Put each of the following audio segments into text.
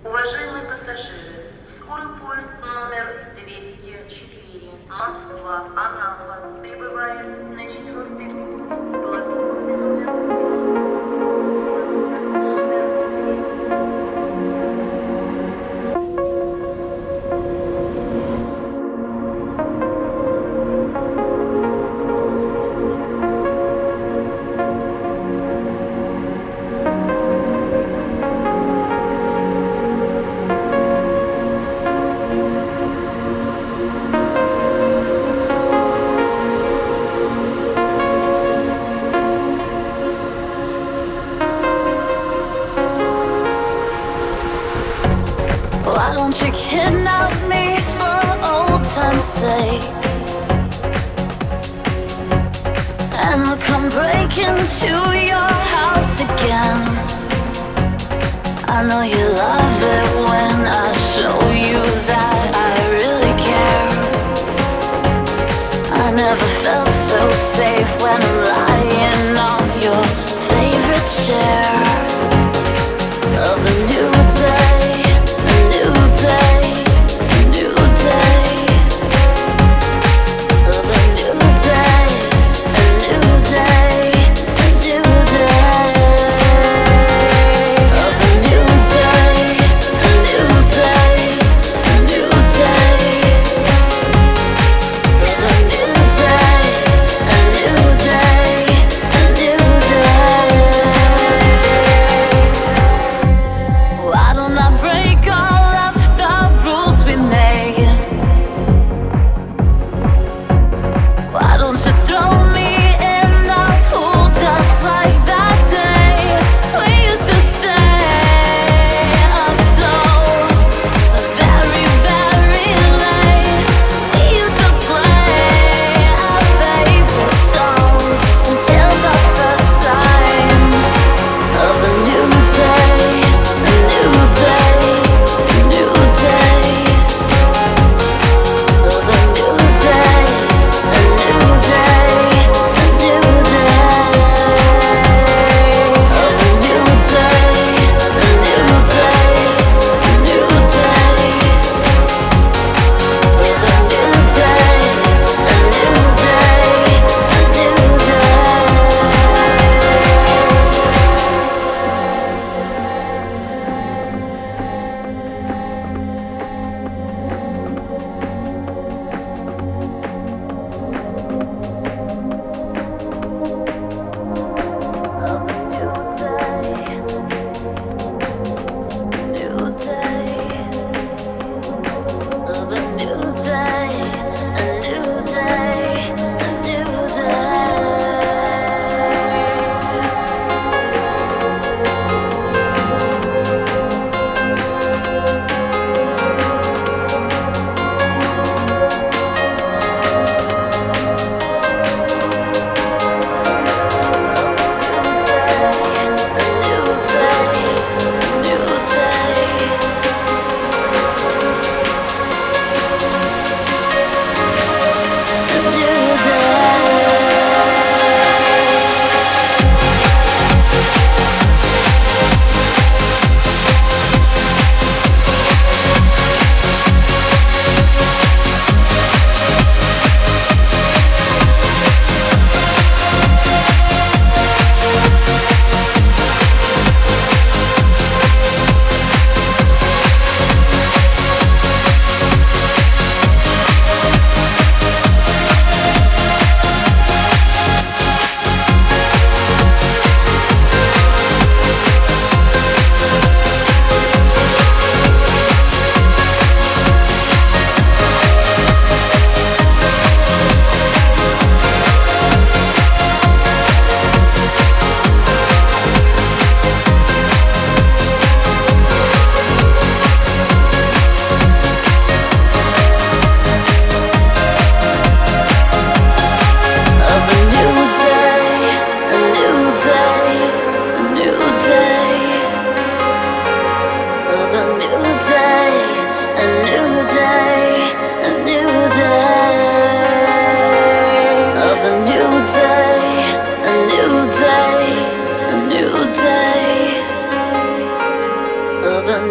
Уважаемые пассажиры, скорый поезд номер 204, Москва, Анапа, прибывает на 4-й платформе номер. Why don't you kidnap me for old time's sake? And I'll come break into your house again. I know you love it when I show you that I really care. I never felt so safe when I'm lying on your favorite chair of a new day.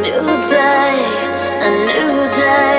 new day, a new day.